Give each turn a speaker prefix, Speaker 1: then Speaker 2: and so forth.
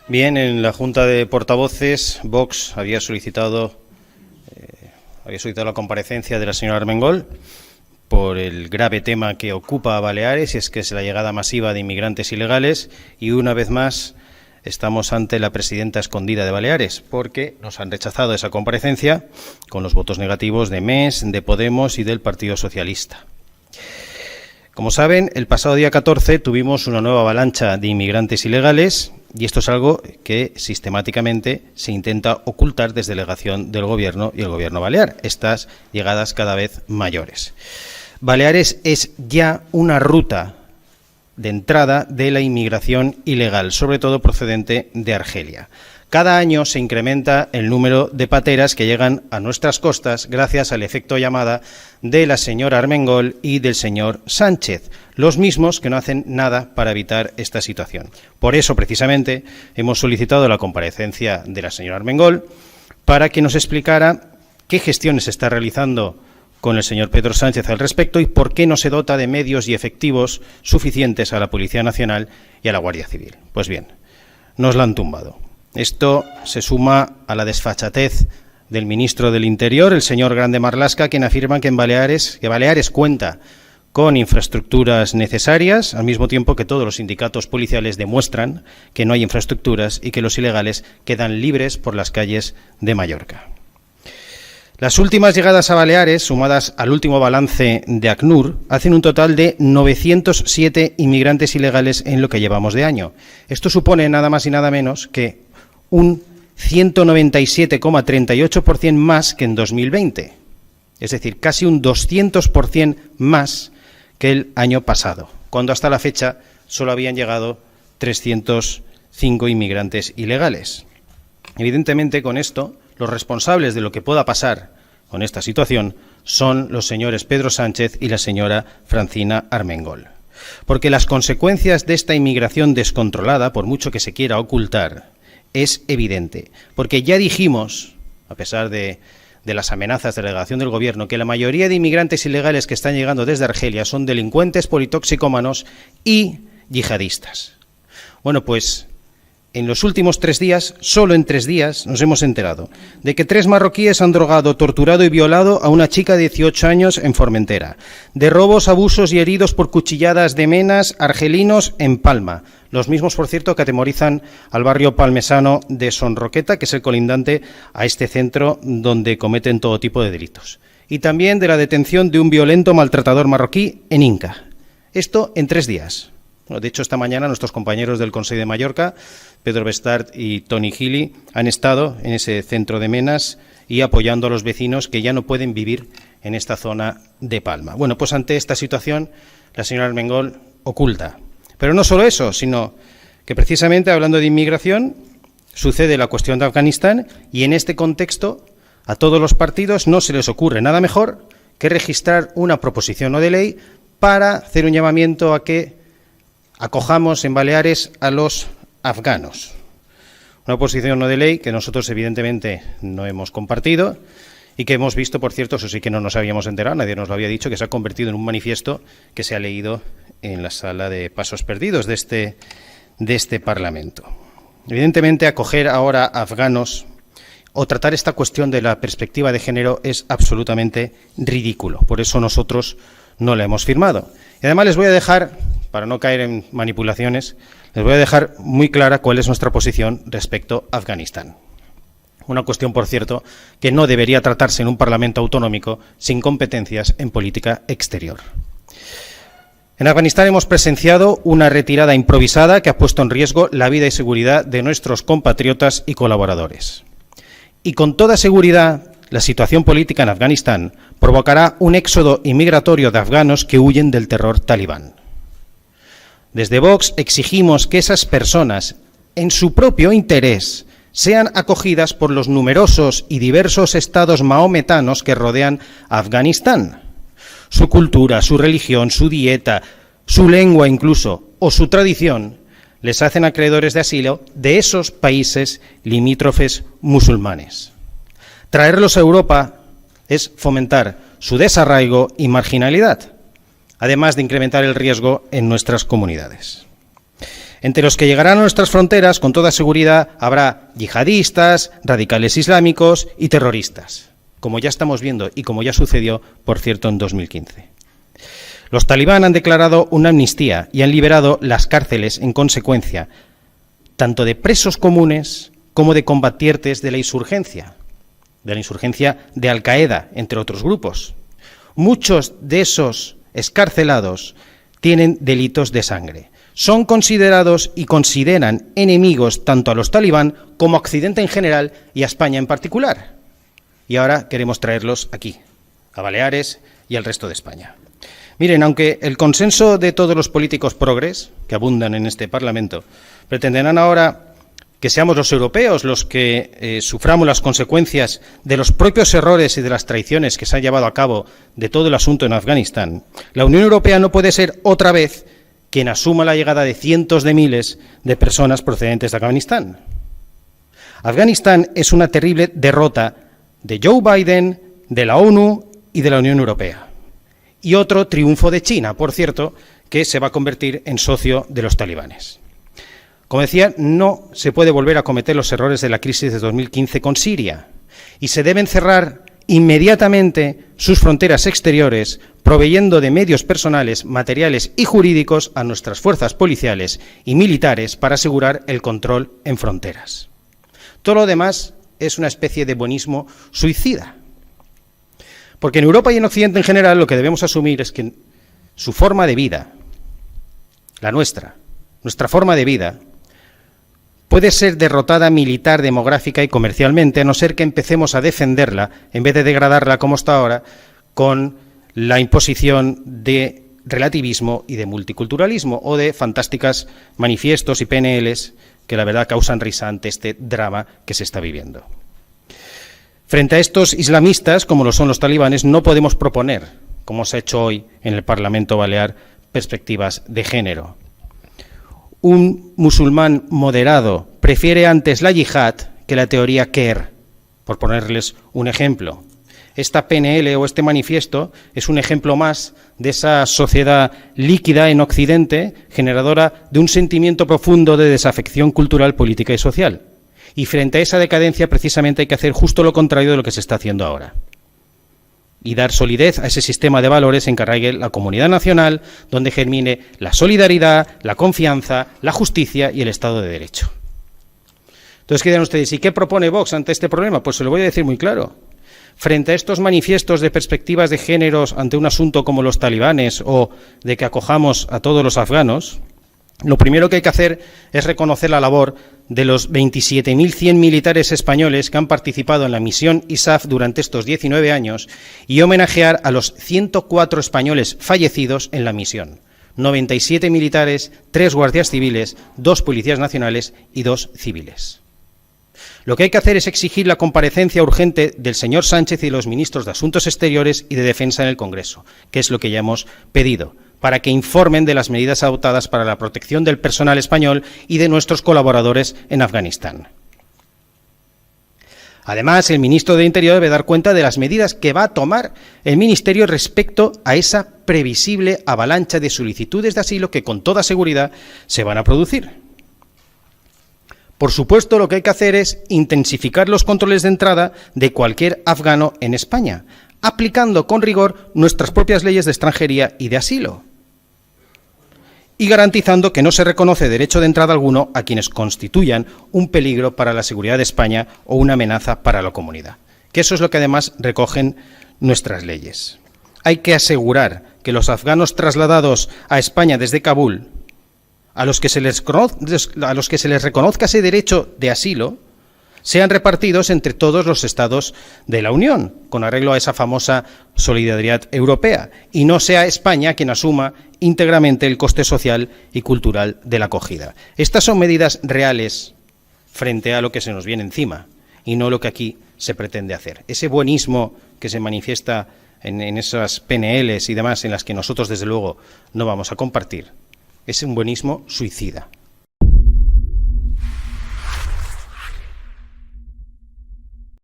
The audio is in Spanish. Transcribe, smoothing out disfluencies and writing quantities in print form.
Speaker 1: Bien, en la Junta de Portavoces, Vox había solicitado la comparecencia de la señora Armengol por el grave tema que ocupa a Baleares, y es que es la llegada masiva de inmigrantes ilegales, y una vez más estamos ante la presidenta escondida de Baleares, porque nos han rechazado esa comparecencia con los votos negativos de MES, de Podemos y del Partido Socialista. Como saben, el pasado día 14 tuvimos una nueva avalancha de inmigrantes ilegales, y esto es algo que sistemáticamente se intenta ocultar desde la delegación del Gobierno y el Gobierno balear, estas llegadas cada vez mayores. Baleares es ya una ruta de entrada de la inmigración ilegal, sobre todo procedente de Argelia. Cada año se incrementa el número de pateras que llegan a nuestras costas gracias al efecto llamada de la señora Armengol y del señor Sánchez, los mismos que no hacen nada para evitar esta situación. Por eso, precisamente, hemos solicitado la comparecencia de la señora Armengol para que nos explicara qué gestiones se está realizando con el señor Pedro Sánchez al respecto y por qué no se dota de medios y efectivos suficientes a la Policía Nacional y a la Guardia Civil. Pues bien, nos la han tumbado. Esto se suma a la desfachatez del ministro del Interior, el señor Grande Marlaska, quien afirma que Baleares cuenta con infraestructuras necesarias, al mismo tiempo que todos los sindicatos policiales demuestran que no hay infraestructuras y que los ilegales quedan libres por las calles de Mallorca. Las últimas llegadas a Baleares, sumadas al último balance de ACNUR, hacen un total de 907 inmigrantes ilegales en lo que llevamos de año. Esto supone nada más y nada menos que un 197,38% más que en 2020, es decir, casi un 200% más que el año pasado, cuando hasta la fecha solo habían llegado 305 inmigrantes ilegales. Evidentemente, con esto, los responsables de lo que pueda pasar con esta situación son los señores Pedro Sánchez y la señora Francina Armengol. Porque las consecuencias de esta inmigración descontrolada, por mucho que se quiera ocultar, es evidente. Porque ya dijimos, a pesar de las amenazas de la delegación del Gobierno, que la mayoría de inmigrantes ilegales que están llegando desde Argelia son delincuentes, politoxicómanos y yihadistas. Bueno, pues en los últimos 3 días, solo en 3 días, nos hemos enterado de que 3 marroquíes han drogado, torturado y violado a una chica de 18 años en Formentera, de robos, abusos y heridos por cuchilladas de menas argelinos en Palma, los mismos, por cierto, que atemorizan al barrio palmesano de Son Roqueta, que es el colindante a este centro donde cometen todo tipo de delitos. Y también de la detención de un violento maltratador marroquí en Inca. Esto en 3 días. Bueno, de hecho, esta mañana nuestros compañeros del Consell de Mallorca, Pedro Bestart y Toni Gili, han estado en ese centro de menas y apoyando a los vecinos que ya no pueden vivir en esta zona de Palma. Bueno, pues ante esta situación, la señora Armengol oculta. Pero no solo eso, sino que precisamente hablando de inmigración, sucede la cuestión de Afganistán y en este contexto a todos los partidos no se les ocurre nada mejor que registrar una proposición no de ley para hacer un llamamiento a que acojamos en Baleares a los afganos. Una proposición no de ley que nosotros evidentemente no hemos compartido y que hemos visto, por cierto, eso sí que no nos habíamos enterado, nadie nos lo había dicho, que se ha convertido en un manifiesto que se ha leído en la sala de pasos perdidos de este Parlamento. Evidentemente, acoger ahora a afganos o tratar esta cuestión de la perspectiva de género es absolutamente ridículo. Por eso nosotros no la hemos firmado. Y además les voy a dejar, para no caer en manipulaciones, les voy a dejar muy clara cuál es nuestra posición respecto a Afganistán. Una cuestión, por cierto, que no debería tratarse en un Parlamento autonómico sin competencias en política exterior. En Afganistán hemos presenciado una retirada improvisada que ha puesto en riesgo la vida y seguridad de nuestros compatriotas y colaboradores. Y con toda seguridad, la situación política en Afganistán provocará un éxodo inmigratorio de afganos que huyen del terror talibán. Desde Vox exigimos que esas personas, en su propio interés, sean acogidas por los numerosos y diversos estados mahometanos que rodean a Afganistán. Su cultura, su religión, su dieta, su lengua incluso, o su tradición, les hacen acreedores de asilo de esos países limítrofes musulmanes. Traerlos a Europa es fomentar su desarraigo y marginalidad, además de incrementar el riesgo en nuestras comunidades. Entre los que llegarán a nuestras fronteras, con toda seguridad, habrá yihadistas, radicales islámicos y terroristas, como ya estamos viendo y como ya sucedió, por cierto, en 2015. Los talibán han declarado una amnistía y han liberado las cárceles en consecuencia, tanto de presos comunes como de combatientes de la insurgencia de Al-Qaeda, entre otros grupos. Muchos de esos excarcelados tienen delitos de sangre. Son considerados y consideran enemigos tanto a los talibán como a Occidente en general y a España en particular. Y ahora queremos traerlos aquí, a Baleares y al resto de España. Miren, aunque el consenso de todos los políticos progres, que abundan en este Parlamento, pretenderán ahora que seamos los europeos los que suframos las consecuencias de los propios errores y de las traiciones que se han llevado a cabo de todo el asunto en Afganistán, la Unión Europea no puede ser otra vez quien asuma la llegada de cientos de miles de personas procedentes de Afganistán. Afganistán es una terrible derrota de Joe Biden, de la ONU y de la Unión Europea. Y otro triunfo de China, por cierto, que se va a convertir en socio de los talibanes. Como decía, no se puede volver a cometer los errores de la crisis de 2015 con Siria y se deben cerrar inmediatamente sus fronteras exteriores, proveyendo de medios personales, materiales y jurídicos a nuestras fuerzas policiales y militares para asegurar el control en fronteras. Todo lo demás es una especie de buenismo suicida. Porque en Europa y en Occidente en general lo que debemos asumir es que su forma de vida, la nuestra forma de vida, puede ser derrotada militar, demográfica y comercialmente, a no ser que empecemos a defenderla, en vez de degradarla como está ahora, con la imposición de relativismo y de multiculturalismo o de fantásticas manifiestos y PNLs que la verdad causan risa ante este drama que se está viviendo. Frente a estos islamistas, como lo son los talibanes, no podemos proponer, como se ha hecho hoy en el Parlamento Balear, perspectivas de género. Un musulmán moderado prefiere antes la yihad que la teoría Kerr, por ponerles un ejemplo. Esta PNL o este manifiesto es un ejemplo más de esa sociedad líquida en Occidente, generadora de un sentimiento profundo de desafección cultural, política y social. Y frente a esa decadencia, precisamente hay que hacer justo lo contrario de lo que se está haciendo ahora. Y dar solidez a ese sistema de valores en que arraigue la comunidad nacional, donde germine la solidaridad, la confianza, la justicia y el Estado de Derecho. Entonces, ¿qué dirán ustedes? ¿Y qué propone Vox ante este problema? Pues se lo voy a decir muy claro. Frente a estos manifiestos de perspectivas de géneros ante un asunto como los talibanes o de que acojamos a todos los afganos, lo primero que hay que hacer es reconocer la labor de los 27.100 militares españoles que han participado en la misión ISAF durante estos 19 años y homenajear a los 104 españoles fallecidos en la misión. 97 militares, 3 guardias civiles, 2 policías nacionales y 2 civiles. Lo que hay que hacer es exigir la comparecencia urgente del señor Sánchez y de los ministros de Asuntos Exteriores y de Defensa en el Congreso, que es lo que ya hemos pedido, para que informen de las medidas adoptadas para la protección del personal español y de nuestros colaboradores en Afganistán. Además, el ministro de Interior debe dar cuenta de las medidas que va a tomar el Ministerio respecto a esa previsible avalancha de solicitudes de asilo que con toda seguridad se van a producir. Por supuesto, lo que hay que hacer es intensificar los controles de entrada de cualquier afgano en España, aplicando con rigor nuestras propias leyes de extranjería y de asilo, y garantizando que no se reconoce derecho de entrada alguno a quienes constituyan un peligro para la seguridad de España o una amenaza para la comunidad, que eso es lo que además recogen nuestras leyes. Hay que asegurar que los afganos trasladados a España desde Kabul, a los que se les reconozca ese derecho de asilo, sean repartidos entre todos los estados de la Unión, con arreglo a esa famosa solidaridad europea, y no sea España quien asuma íntegramente el coste social y cultural de la acogida. Estas son medidas reales frente a lo que se nos viene encima, y no lo que aquí se pretende hacer. Ese buenismo que se manifiesta en esas PNLs y demás, en las que nosotros, desde luego, no vamos a compartir, es un buenismo suicida.